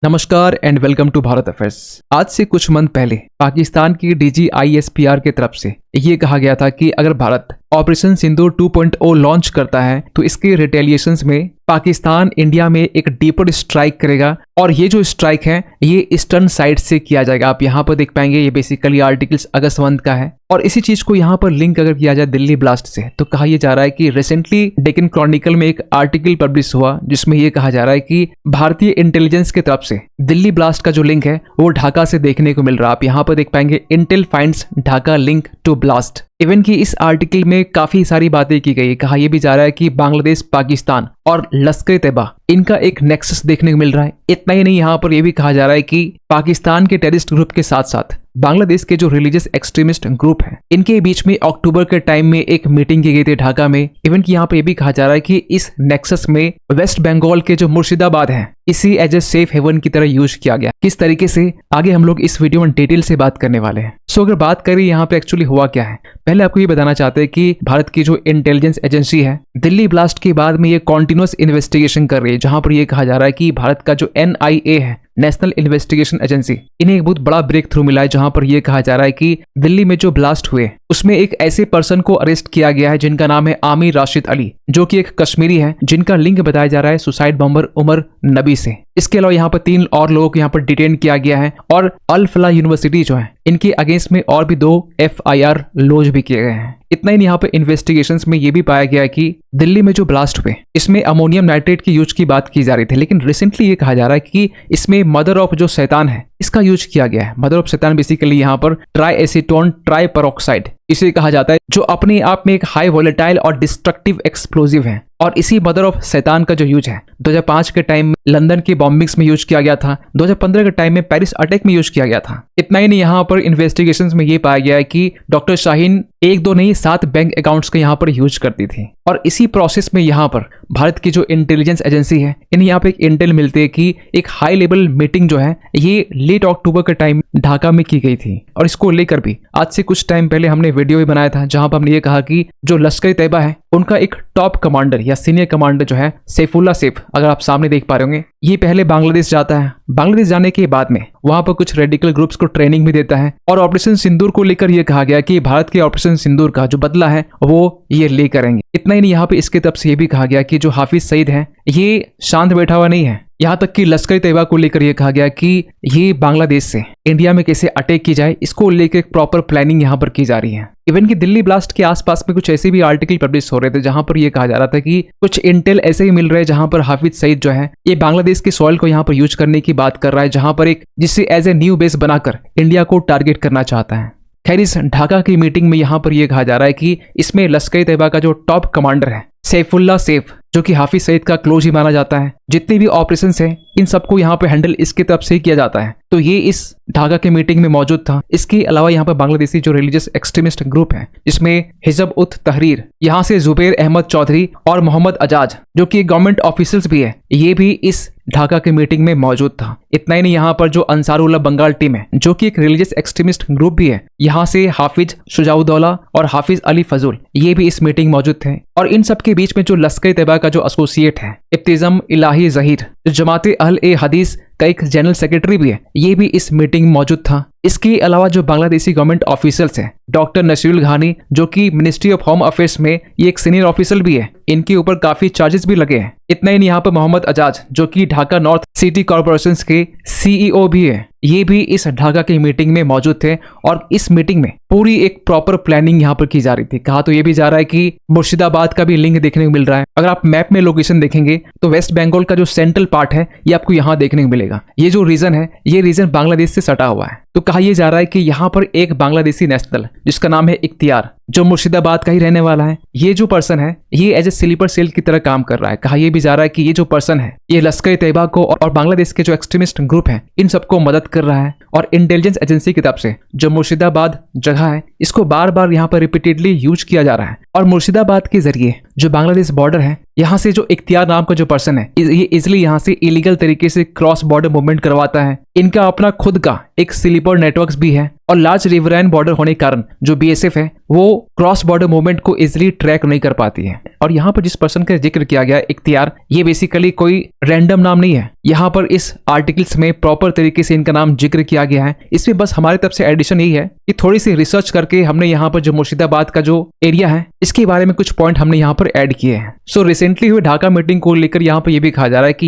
नमस्कार and welcome to Bharat affairs. आज से कुछ मंथ पहले पाकिस्तान की DGISPR की तरफ से ये कहा गया था कि अगर भारत ऑपरेशन सिंदूर 2.0 लॉन्च करता है तो इसके रिटेलिएशंस में पाकिस्तान इंडिया में एक डीपर स्ट्राइक करेगा और ये जो स्ट्राइक है ये ईस्टर्न साइड से किया जाएगा। आप यहाँ पर देख पाएंगे ये बेसिकली आर्टिकल्स अगस्त मंथ का है और इसी चीज को यहाँ पर लिंक अगर किया जाए दिल्ली ब्लास्ट से तो कहा यह जा रहा है कि रिसेंटली डेक्कन क्रॉनिकल में एक आर्टिकल पब्लिश हुआ जिसमें यह कहा जा रहा है कि भारतीय इंटेलिजेंस की तरफ से दिल्ली ब्लास्ट का जो लिंक है वो ढाका से देखने को मिल रहा है। आप यहाँ पर देख पाएंगे intel finds Dhaka link to blast. Even की इस आर्टिकल में काफी सारी बातें की गई। कहा यह भी जा रहा है कि बांग्लादेश, पाकिस्तान और लश्कर तैयबा इनका एक नेक्सस देखने को मिल रहा है। इतना ही नहीं, यहाँ पर यह भी कहा जा रहा है कि पाकिस्तान के टेररिस्ट ग्रुप के साथ साथ बांग्लादेश के जो रिलीजियस एक्सट्रीमिस्ट ग्रुप हैं इनके बीच में अक्टूबर के टाइम में एक मीटिंग की गई थी ढाका में। इवन की यहाँ पर यह भी कहा जा रहा है कि इस नेक्सस में वेस्ट बंगाल के जो मुर्शिदाबाद है इसी एज ए सेफ हेवन की तरह यूज किया गया। किस तरीके से आगे हम लोग इस वीडियो में डिटेल से बात करने वाले हैं। सो अगर बात करें यहाँ पे एक्चुअली हुआ क्या है, पहले आपको ये बताना चाहते हैं कि भारत की जो इंटेलिजेंस एजेंसी है दिल्ली ब्लास्ट के बाद में ये कॉन्टिन्यूअस इन्वेस्टिगेशन कर रही है, जहां पर ये कहा जा रहा है कि भारत का जो NIA है, नेशनल इन्वेस्टिगेशन एजेंसी, इन्हें एक बहुत बड़ा ब्रेक थ्रू मिला है। जहां पर यह कहा जा रहा है कि दिल्ली में जो ब्लास्ट हुए उसमें एक ऐसे पर्सन को अरेस्ट किया गया है जिनका नाम है आमिर राशिद अली, जो कि एक कश्मीरी है जिनका लिंक बताया जा रहा है सुसाइड बॉम्बर उमर नबी से। इसके अलावा यहाँ पर 3 और लोगों को यहाँ पर डिटेन किया गया है और अल फलाह यूनिवर्सिटी जो है इनके अगेंस्ट में और भी 2 FIR लॉन्च भी किए गए हैं। इतना ही यहाँ पे इन्वेस्टिगेशंस में ये भी पाया गया है कि दिल्ली में जो ब्लास्ट हुए इसमें अमोनियम नाइट्रेट की यूज की बात की जा रही थी, लेकिन रिसेंटली ये कहा जा रहा है कि इसमें मदर ऑफ जो शैतान है इसका यूज किया गया है। मदर ऑफ शैतान बेसिकली यहाँ पर ट्राईएसीटोन ट्राईपेरोक्साइड इसे कहा जाता है, जो अपने आप में एक हाई वोलेटाइल और डिस्ट्रक्टिव एक्सप्लोजिव है। और इसी मदर ऑफ शैतान का जो यूज है 2005 के टाइम में लंदन की बॉम्बिंग्स में यूज किया गया था, 2015 के टाइम में पेरिस अटैक में यूज किया गया था। इतना ही नहीं, यहाँ पर इन्वेस्टिगेशंस में ये पाया गया है कि डॉक्टर शाहीन 1-2 नहीं 7 बैंक अकाउंट्स के यहाँ पर यूज करती थी। और इसी प्रोसेस में यहाँ पर भारत की जो इंटेलिजेंस एजेंसी है इन्हें यहाँ पे एक इंटेल मिलती है कि एक हाई लेवल मीटिंग जो है ये लेट अक्टूबर के टाइम ढाका में की गई थी। और इसको लेकर भी आज से कुछ टाइम पहले हमने वीडियो भी बनाया था जहां पर हमने ये कहा कि जो लश्कर तैयबा है उनका एक टॉप कमांडर या सीनियर कमांडर जो है सैफुल्लाह सैफ, अगर आप सामने देख पा रहे होंगे, ये पहले बांग्लादेश जाता है। बांग्लादेश जाने के बाद में वहां पर कुछ रेडिकल ग्रुप्स को ट्रेनिंग भी देता है और ऑपरेशन सिंदूर को लेकर यह कहा गया कि भारत के ऑपरेशन सिंदूर का जो बदला है वो ये ले करेंगे। इतना ही नहीं, यहाँ पे इसके तरफ से ये भी कहा गया कि जो हाफिज सईद है ये शांत बैठा हुआ नहीं है। यहाँ तक कि लश्कर तैयबा को लेकर यह कहा गया कि ये बांग्लादेश से इंडिया में कैसे अटैक की जाए इसको लेकर एक प्रॉपर प्लानिंग यहाँ पर की जा रही है। इवन की दिल्ली ब्लास्ट के आसपास में कुछ ऐसे भी आर्टिकल पब्लिश हो रहे थे जहां पर यह कहा जा रहा था कि कुछ इंटेल ऐसे ही मिल रहे हैं जहां पर हाफिज सईद जो है ये बांग्लादेश के सॉइल को यहाँ पर यूज करने की बात कर रहा है, जहां पर एक जिससे एज ए न्यू बेस बनाकर इंडिया को टारगेट करना चाहता है। खैर, इस ढाका की मीटिंग में यहाँ पर यह कहा जा रहा है कि इसमें लश्कर तैयबा का जो टॉप कमांडर है सैफुल्लाह सैफ, जो कि हाफिज सईद का क्लोज ही माना जाता है, जितने भी ऑपरेशंस हैं इन सबको यहाँ पे हैंडल इसकी तरफ से ही किया जाता है। तो ये इस ढाका के मीटिंग में मौजूद था। इसके अलावा यहाँ पर बांग्लादेशी जो रिलीजियस एक्सट्रीमिस्ट ग्रुप है जिसमें हिजब उत तहरीर, यहाँ से जुबैर अहमद चौधरी और मोहम्मद अजाज जो कि गवर्नमेंट ऑफिशियल्स भी है, ये भी इस ढाका के मीटिंग में मौजूद था। इतना ही नहीं, यहाँ पर जो अंसारुल्लाह बंगाल टीम है जो कि एक रिलीजियस एक्सट्रीमिस्ट ग्रुप भी है, यहाँ से हाफिज शुजाउद्दौला और हाफिज अली फजूल ये भी इस मीटिंग मौजूद थे। और इन सब के बीच में जो लश्कर तैयबा का जो एसोसिएट है इब्तिज़ाम इलाही ज़हीर, जो जमाते अहल हदीस का एक जनरल सेक्रेटरी भी है, ये भी इस मीटिंग में मौजूद था। इसके अलावा जो बांग्लादेशी गवर्नमेंट ऑफिशियल्स हैं, डॉक्टर नसीरुल घानी जो कि मिनिस्ट्री ऑफ होम अफेयर्स में ये एक सीनियर ऑफिसर भी है, इनके ऊपर काफी चार्जेस भी लगे हैं। इतना ही नहीं, यहाँ पर मोहम्मद अजाज जो कि ढाका नॉर्थ सिटी कॉर्पोरेशन के CEO भी है, ये भी इस ढाका की मीटिंग में मौजूद थे। और इस मीटिंग में पूरी एक प्रॉपर प्लानिंग यहाँ पर की जा रही थी। कहा तो ये भी जा रहा है कि मुर्शिदाबाद का भी लिंक देखने को मिल रहा है। अगर आप मैप में लोकेशन देखेंगे तो वेस्ट बंगाल का जो सेंट्रल पार्ट है ये आपको यहाँ देखने को मिलेगा। ये जो रीजन है ये रीजन बांग्लादेश से सटा हुआ है। तो कहा यह जा रहा है कि यहाँ पर एक बांग्लादेशी नेशनल जिसका नाम है इख्तियार, जो मुर्शिदाबाद का ही रहने वाला है, ये जो पर्सन है ये एज ए स्लीपर सेल की तरह काम कर रहा है। कहा यह भी जा रहा है कि ये जो पर्सन है ये लश्कर तैयबा को और बांग्लादेश के जो एक्सट्रीमिस्ट ग्रुप है इन सबको मदद कर रहा है। और इंटेलिजेंस एजेंसी की तरफ से जो मुर्शिदाबाद जगह है इसको बार बार यहाँ पर रिपीटेडली यूज किया जा रहा है। और मुर्शिदाबाद के जरिए जो बांग्लादेश बॉर्डर है यहाँ से जो इख्तियार नाम का जो पर्सन है ये इजिली यहाँ से इलीगल तरीके से क्रॉस बॉर्डर मूवमेंट करवाता है। इनका अपना खुद का एक स्लीपर नेटवर्क भी है और लार्ज रिवराइन बॉर्डर होने के कारण जो बीएसएफ है वो क्रॉस बॉर्डर मूवमेंट को इजिली ट्रैक नहीं कर पाती है। और यहाँ पर जिस पर्सन का जिक्र किया गया इख्तियार, ये बेसिकली कोई रैंडम नाम नहीं है। यहाँ पर इस आर्टिकल्स में प्रॉपर तरीके से इनका नाम जिक्र किया गया है। इसमें बस हमारी तरफ से एडिशन यही है कि थोड़ी सी रिसर्च करके हमने यहाँ पर जो मुर्शिदाबाद का जो एरिया है इसके बारे में कुछ पॉइंट हमने यहाँ पर ऐड किए हैं। सो रिसेंटली हुई ढाका मीटिंग को लेकर यहाँ पर यह भी कहा जा रहा है कि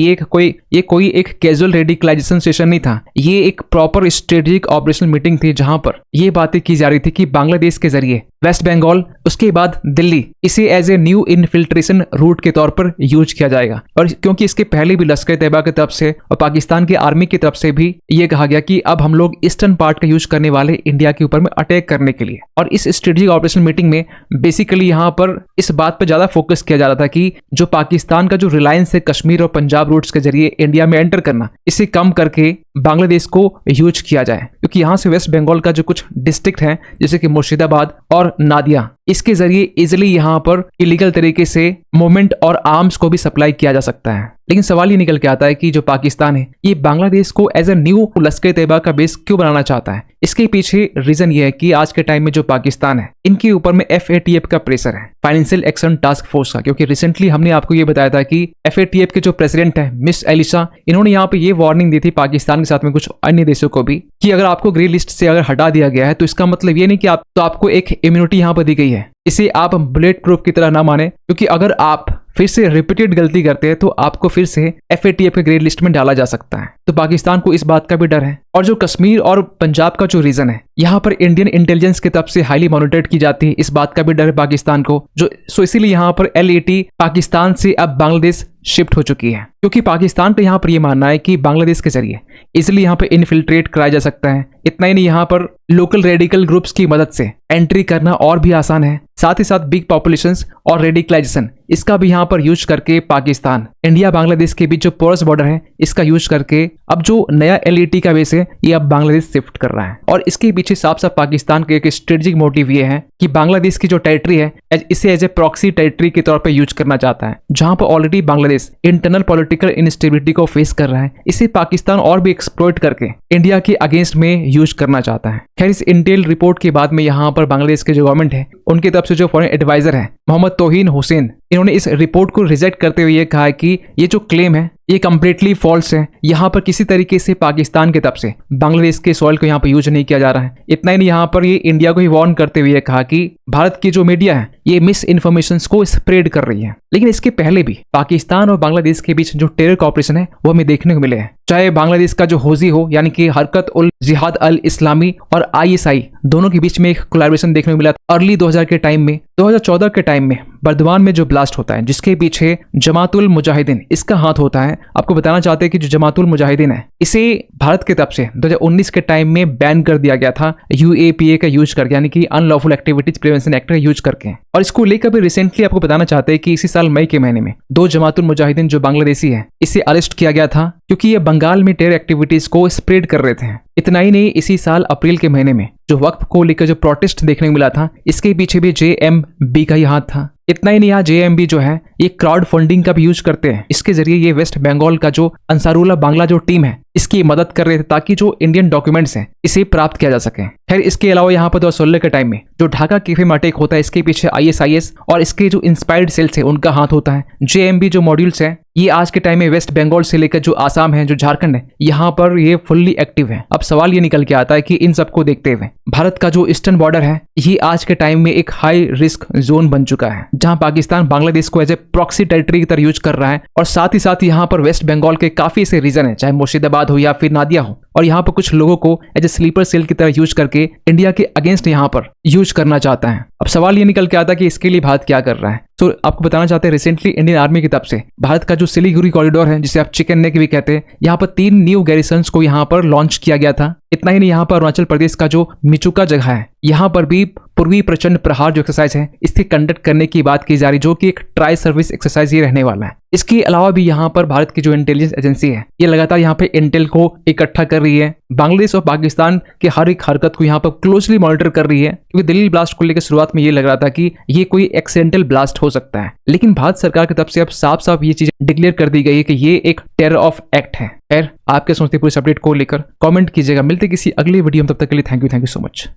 ये कोई एक कैजुअल रेडिकलाइजेशन सेशन नहीं था, ये एक प्रॉपर स्ट्रेटेजिक ऑपरेशनल मीटिंग थी जहां पर ये बातें की जा रही थी कि बांग्लादेश के जरिए वेस्ट बंगाल, उसके बाद दिल्ली, इसे as a new infiltration route के तौर पर यूज किया जाएगा। और क्योंकि इसके पहले भी लश्कर तैयबा की तरफ से और पाकिस्तान की आर्मी की तरफ से भी ये कहा गया कि अब हम लोग ईस्टर्न पार्ट का यूज करने वाले इंडिया के ऊपर में अटैक करने के लिए। और इस स्ट्रेटेजिक ऑपरेशन मीटिंग में बेसिकली यहाँ पर इस बात पर ज्यादा फोकस किया जा रहा था कि जो पाकिस्तान का जो रिलायंस है कश्मीर और पंजाब रूट्स के जरिए इंडिया में एंटर करना, इसे कम करके बांग्लादेश को यूज किया जाए। क्योंकि यहाँ से वेस्ट बंगाल का जो कुछ डिस्ट्रिक्ट है जैसे कि मुर्शिदाबाद और नादिया, इसके जरिए इजिली यहाँ पर इलीगल तरीके से मूवमेंट और आर्म्स को भी सप्लाई किया जा सकता है। लेकिन सवाल ये निकल के आता है कि जो पाकिस्तान है ये बांग्लादेश को एज ए न्यू लश्कर तैयबा का बेस क्यों बनाना चाहता है। इसके पीछे रीजन ये है कि आज के टाइम में जो पाकिस्तान है इनके ऊपर में FATF का प्रेशर है, फाइनेंशियल एक्शन टास्क फोर्स का। क्योंकि रिसेंटली हमने आपको ये बताया था कि FATF के जो प्रेसिडेंट है मिस एलिशा, इन्होंने यहाँ पे ये वार्निंग दी थी पाकिस्तान के साथ में कुछ अन्य देशों को भी कि अगर आपको ग्रे लिस्ट से अगर हटा दिया गया है तो इसका मतलब ये नहीं कि आपको एक इम्यूनिटी यहाँ पर दी गई है। इसे आप बुलेट प्रूफ की तरह ना माने, क्योंकि अगर आप फिर से रिपीटेड गलती करते हैं तो आपको फिर से FATF के ग्रे लिस्ट में डाला जा सकता है। तो पाकिस्तान को इस बात का भी डर है। और जो कश्मीर और पंजाब का जो रीजन है यहाँ पर इंडियन इंटेलिजेंस की तरफ से हाईली मॉनिटर्ड की जाती है, इस बात का भी डर है पाकिस्तान को। सो इसीलिए यहाँ पर LAT पाकिस्तान से अब बांग्लादेश शिफ्ट हो चुकी है। क्योंकि पाकिस्तान का यहाँ पर यह मानना है कि बांग्लादेश के जरिए इसलिए यहाँ पर इन्फिल्ट्रेट कराया जा सकता है। इतना ही नहीं, यहाँ पर लोकल रेडिकल ग्रुप्स की मदद से एंट्री करना और भी आसान है। साथ ही साथ बिग पॉपुलेशंस और रेडिकलाइजेशन, इसका भी यहाँ पर यूज करके पाकिस्तान इंडिया बांग्लादेश के बीच जो पोरस बॉर्डर है इसका यूज करके अब जो नया LAT का बेस है ये अब बांग्लादेश शिफ्ट कर रहा है। और इसके पीछे साफ साफ पाकिस्तान के एक स्ट्रेटेजिक मोटिव ये है कि बांग्लादेश की जो टेरिटरी है इसे एज ए प्रॉक्सी टेरिटरी के तौर पर यूज करना चाहता है, जहां पर already Bangladesh internal political instability को फेस कर रहा है। इसे पाकिस्तान और भी एक्सप्लॉइट करके इंडिया के अगेंस्ट में यूज करना चाहता है। खैर, इस इंटेल रिपोर्ट के बाद में यहाँ पर बांग्लादेश के जो गवर्नमेंट है उनकी तरफ से जो फॉरेन एडवाइजर है मोहम्मद तौहीन हुसैन, इन्होंने इस रिपोर्ट को रिजेक्ट करते हुए ये कहा है कि ये जो क्लेम है ये कंप्लीटली फॉल्स है। यहाँ पर किसी तरीके से पाकिस्तान की तरफ से बांग्लादेश के सॉइल को यहाँ पर यूज नहीं किया जा रहा है। इतना ही नहीं, यहाँ पर ये इंडिया को ही वार्न करते हुए कहा कि भारत की जो मीडिया है ये मिस इन्फॉर्मेशन को स्प्रेड कर रही है। लेकिन इसके पहले भी पाकिस्तान और बांग्लादेश के बीच जो टेरर कॉपरेशन है वो हमें देखने को मिले हैं। चाहे बांग्लादेश का जो होजी हो यानी कि हरकत उल जिहाद अल इस्लामी और ISI, दोनों के बीच में एक कोलैबोरेशन देखने को मिला अर्ली 2000 के टाइम में। 2014 के टाइम में बर्दवान में जो ब्लास्ट होता है जिसके पीछे जमातुल मुजाहिदीन इसका हाथ होता है। आपको बताना चाहते हैं कि जो जमातुल मुजाहिदीन है इसे भारत की तरफ से 2019 के टाइम में बैन कर दिया गया था UAPA का यूज करके, यानी कि अनलॉफुल एक्टिविटीज प्रिवेंशन एक्ट का यूज करके। और इसको लेकर भी रिसेंटली आपको बताना चाहते हैं कि इसी साल मई के महीने में 2 जमातुल मुजाहिदीन जो बांग्लादेशी है इसे अरेस्ट किया गया था क्योंकि ये बंगाल में टेरर एक्टिविटीज को स्प्रेड कर रहे थे। इतना ही नहीं, इसी साल अप्रैल के महीने में जो वक्फ को लेकर जो प्रोटेस्ट देखने को मिला था इसके पीछे भी JMB का ही हाथ था। इतना ही नहीं, यहाँ JMB जो है ये क्राउड फंडिंग का भी यूज करते हैं। इसके जरिए ये वेस्ट बंगाल का जो अंसारुल्लाह बांग्ला जो टीम है इसकी मदद कर रहे थे ताकि जो इंडियन डॉक्यूमेंट्स हैं इसे प्राप्त किया जा सके। खैर, इसके अलावा यहाँ पर 2016 के टाइम में जो ढाका कैफे में अटैक होता है इसके पीछे ISIS और इसके जो इंस्पायर्ड सेल्स है उनका हाथ होता है। JMB जो मॉड्यूल्स है ये आज के टाइम में वेस्ट बंगाल से लेकर जो आसाम है, जो झारखंड है, यहाँ पर ये फुल्ली एक्टिव है। अब सवाल ये निकल के आता है कि इन सबको देखते हुए भारत का जो ईस्टर्न बॉर्डर है ये आज के टाइम में एक हाई रिस्क जोन बन चुका है, जहां पाकिस्तान बांग्लादेश को एज ए प्रॉक्सी टेरिटरी की तरह यूज कर रहा है। और साथ ही यहाँ पर वेस्ट बंगाल के काफी ऐसे रीजन है, चाहे मुर्शिदाबाद हो या फिर नादिया हो, और यहाँ पर कुछ लोगों को एज ए स्लीपर सेल की तरह यूज करके इंडिया के अगेंस्ट यहाँ पर यूज करना चाहता है। अब सवाल ये निकल के आता है कि इसके लिए भारत क्या कर रहा है। तो आपको बताना चाहते हैं रिसेंटली इंडियन आर्मी की तरफ से भारत का जो सिलीगुड़ी कॉरिडोर है जिसे आप चिकन नेक भी कहते हैं, यहाँ पर 3 न्यू गैरिसन्स को यहाँ पर लॉन्च किया गया था। इतना ही नहीं, यहाँ पर अरुणाचल प्रदेश का जो मिचुका जगह है यहाँ पर भी पूर्वी प्रचंड प्रहार जो एक्सरसाइज है इसके कंडक्ट करने की बात की जा रही, जो कि एक ट्राई सर्विस एक्सरसाइज ये रहने वाला है। इसके अलावा भी यहाँ पर भारत की जो इंटेलिजेंस एजेंसी है ये लगातार यहाँ पे इंटेल को इकट्ठा कर रही है, बांग्लादेश और पाकिस्तान के हर एक हरकत को यहाँ पर क्लोजली मॉनिटर कर रही है, क्योंकि दिल्ली ब्लास्ट को लेकर शुरुआत में ये लग रहा था कि ये कोई एक्सीडेंटल ब्लास्ट हो सकता है, लेकिन भारत सरकार की तरफ से अब साफ साफ ये चीज डिक्लेयर कर दी गई है कि ये एक टेरर ऑफ एक्ट है। खैर, आपके सोचते पूरे अपडेट को लेकर कमेंट कीजिएगा। मिलते किसी अगली वीडियो में, तब तक के लिए थैंक यू सो मच।